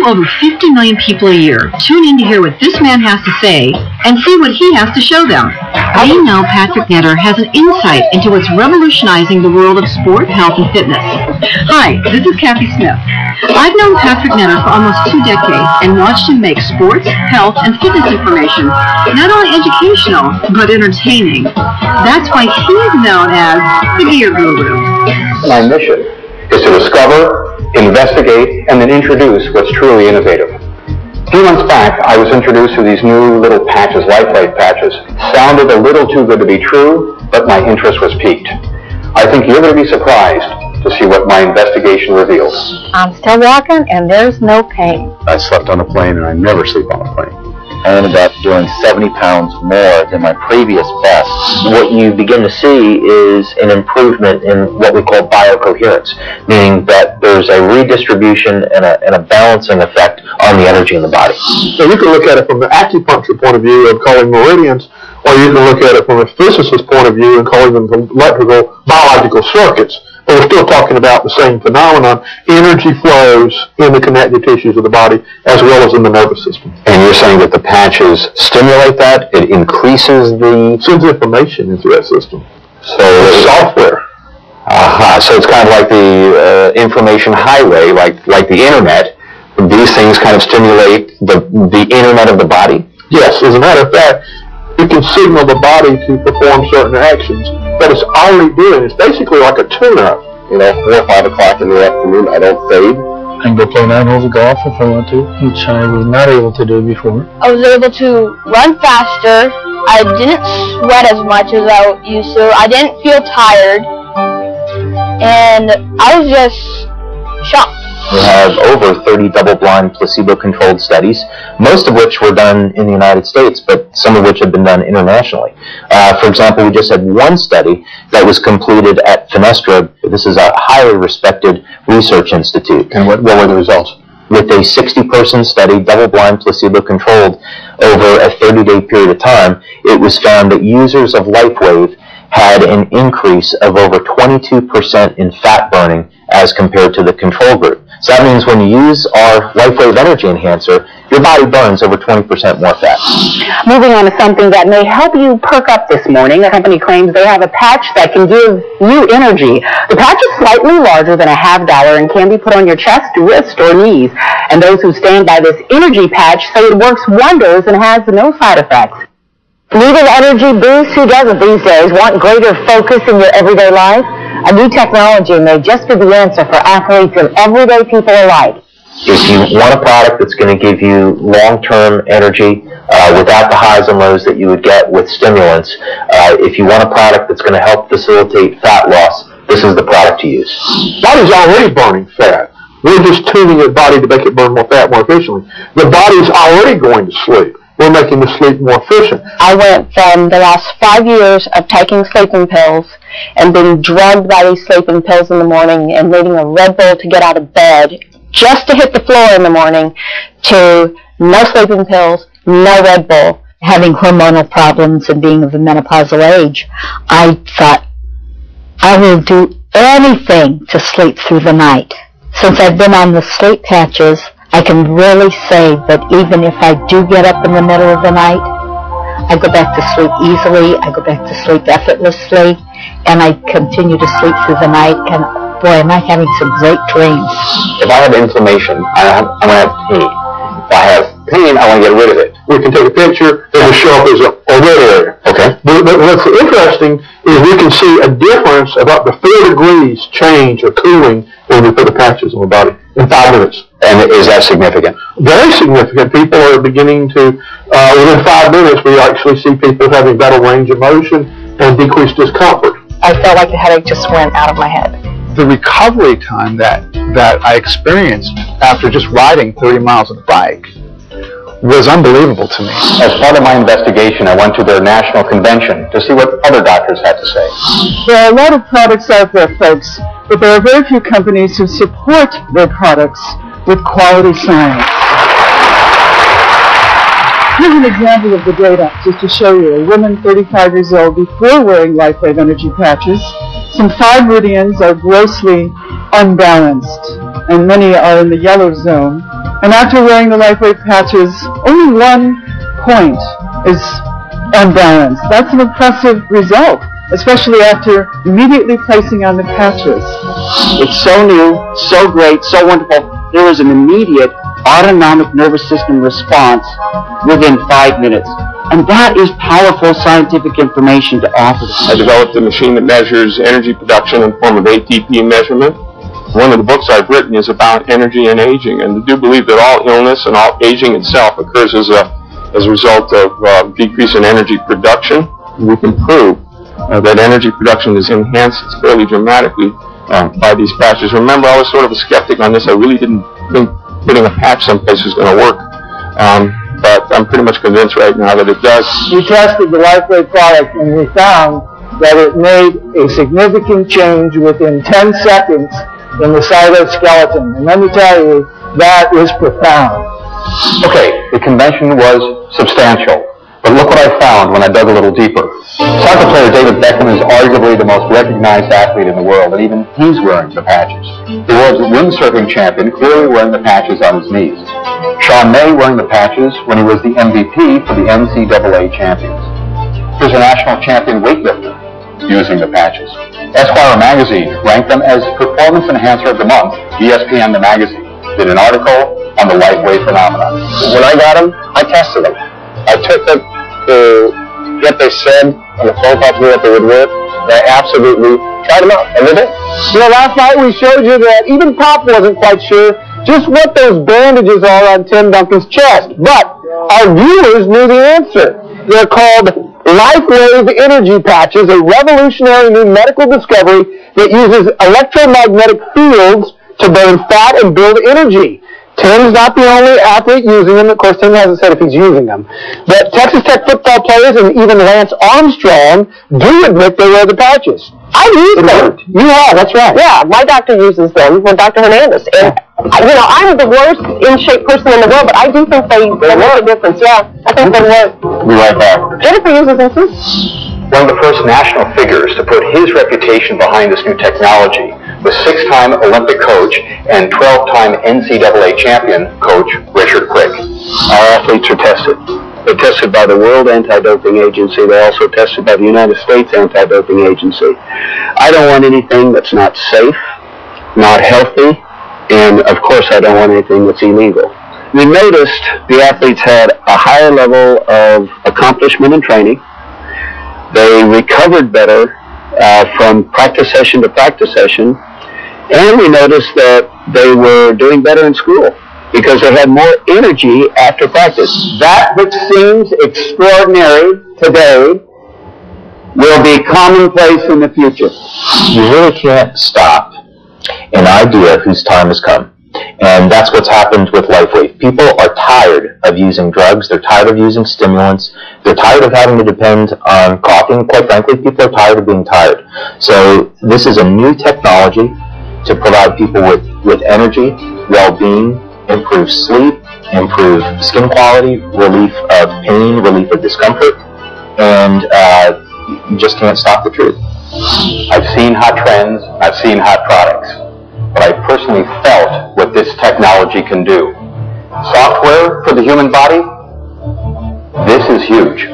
over 50 million people a year tune in to hear what this man has to say and see what he has to show them. They know Patrick Netter has an insight into what's revolutionizing the world of sport, health, and fitness. Hi, this is Kathy Smith. I've known Patrick Netter for almost 2 decades and watched him make sports, health, and fitness information not only educational, but entertaining. That's why he's known as the Gear Guru. My mission is to discover, investigate, and then introduce what's truly innovative. A few months back, I was introduced to these new little patches, LifeWave patches. Sounded a little too good to be true, but my interest was piqued. I think you're going to be surprised to see what my investigation reveals. I'm still walking, and there's no pain. I slept on a plane, and I never sleep on a plane. I ended up doing 70 pounds more than my previous best. What you begin to see is an improvement in what we call biocoherence, meaning that there's a redistribution and a balancing effect on the energy in the body. So you can look at it from the acupuncture point of view of calling meridians, or you can look at it from a physicist's point of view and calling them electrical biological circuits. But we're still talking about the same phenomenon. Energy flows in the connective tissues of the body as well as in the nervous system. And you're saying that the patches stimulate that? It increases the... Sends information into that system. So it's software. So it's kind of like the information highway, like the internet. These things kind of stimulate the internet of the body? Yes, as a matter of fact, it can signal the body to perform certain actions. But it's already doing. It's basically like a tune-up. 4 or 5 o'clock in the afternoon, I don't fade. I can go play 9 holes of golf if I want to, which I was not able to do before. I was able to run faster. I didn't sweat as much as I used to. I didn't feel tired. And I was just shocked. We have over 30 double-blind, placebo-controlled studies, most of which were done in the United States, but some of which have been done internationally. For example, we just had one study that was completed at Fenestra. This is a highly respected research institute. And what were the results? With a 60-person study, double-blind, placebo-controlled, over a 30-day period of time, it was found that users of LifeWave had an increase of over 22% in fat burning as compared to the control group. So that means when you use our LifeWave Energy Enhancer, your body burns over 20% more fat. Moving on to something that may help you perk up this morning. The company claims they have a patch that can give you energy. The patch is slightly larger than a $half and can be put on your chest, wrist, or knees. And those who stand by this energy patch say it works wonders and has no side effects. Need an energy boost? Who doesn't these days? Want greater focus in your everyday life? A new technology may just be the answer for athletes and everyday people alike. If you want a product that's going to give you long-term energy without the highs and lows that you would get with stimulants, if you want a product that's going to help facilitate fat loss, this is the product to use. Body's already burning fat. We're just tuning the body to make it burn more fat more efficiently. The body's already going to sleep. We're making the sleep more efficient. I went from the last 5 years of taking sleeping pills and being drugged by these sleeping pills in the morning and needing a Red Bull to get out of bed just to hit the floor in the morning to no sleeping pills, no Red Bull. Having hormonal problems and being of the menopausal age, I thought, I will do anything to sleep through the night. Since I've been on the sleep patches, I can really say that even if I do get up in the middle of the night, I go back to sleep easily, I go back to sleep effortlessly, and I continue to sleep through the night, and boy, am I having some great dreams. If I have inflammation, I'm going to have pain. If I have pain, I want to get rid of it. We can take a picture, and it'll show up as a red area. Okay. But what's interesting is we can see a difference of up to 4 degrees change or cooling when we put the patches on the body in 5 minutes. And is that significant? Very significant. People are beginning to, within 5 minutes, we actually see people having better range of motion and decreased discomfort. I felt like the headache just went out of my head. The recovery time that I experienced after just riding 30 miles on the bike was unbelievable to me. As part of my investigation, I went to their national convention to see what other doctors had to say. There are a lot of products out there, folks, but there are very few companies who support their products with quality science. Here's an example of the data, just to show you. A woman 35 years old before wearing LifeWave energy patches. Some 5 meridians are grossly unbalanced, and many are in the yellow zone. And after wearing the LifeWave patches, only 1 point is unbalanced. That's an impressive result, especially after immediately placing on the patches. It's so new, so great, so wonderful. There was an immediate autonomic nervous system response within 5 minutes. And that is powerful scientific information to offer. I developed a machine that measures energy production in the form of ATP measurement. One of the books I've written is about energy and aging, and I do believe that all illness and all aging itself occurs as a result of decrease in energy production. We can prove that energy production is enhanced fairly dramatically by these patches. Remember, I was sort of a skeptic on this. I really didn't think putting a patch someplace was going to work. But I'm pretty much convinced right now that it does. We tested the LifeWave product and we found that it made a significant change within 10 seconds in the cytoskeleton. And let me tell you, that is profound. Okay, the convention was substantial, but look what I found when I dug a little deeper. Soccer player David Beckham is arguably the most recognized athlete in the world, and even he's wearing the patches. The world's windsurfing champion clearly wearing the patches on his knees. Sean May wearing the patches when he was the MVP for the NCAA champions. Here's a national champion weightlifter using the patches. Esquire magazine ranked them as Performance Enhancer of the Month. ESPN, the magazine, did an article on the LifeWave phenomenon. When I got them, I tested them. I took them to what they said on the phone call to me that they would work. I absolutely tried them out, and they did. You know, last night we showed you that even Pop wasn't quite sure just what those bandages are on Tim Duncan's chest. But our viewers knew the answer. They're called LifeWave energy patches, a revolutionary new medical discovery that uses electromagnetic fields to burn fat and build energy. Tim's not the only athlete using them. Of course, Tim hasn't said if he's using them. But Texas Tech football players and even Lance Armstrong do admit they wear the patches. I've used them. You have, that's right. Yeah, my doctor uses them, Dr. Hernandez. And, you know, I'm the worst in-shape person in the world, but I do think they make a difference. Yeah, I think they work. Be right back. Jennifer uses them too. One of the first national figures to put his reputation behind this new technology was 6-time Olympic coach and 12-time NCAA champion coach Richard Quick. Our athletes are tested. They're tested by the World Anti-Doping Agency. They're also tested by the United States Anti-Doping Agency. I don't want anything that's not safe, not healthy, and of course I don't want anything that's illegal. We noticed the athletes had a higher level of accomplishment and training. They recovered better from practice session to practice session, and we noticed that they were doing better in school because they had more energy after practice. That which seems extraordinary today will be commonplace in the future. You really can't stop an idea whose time has come. And that's what's happened with LifeWave. People are tired of using drugs. They're tired of using stimulants. They're tired of having to depend on coffee. And quite frankly, people are tired of being tired. So this is a new technology to provide people with energy, well-being, improved sleep, improved skin quality, relief of pain, relief of discomfort, and you just can't stop the truth. I've seen hot trends, I've seen hot products, but I personally felt what this technology can do. Software for the human body? This is huge.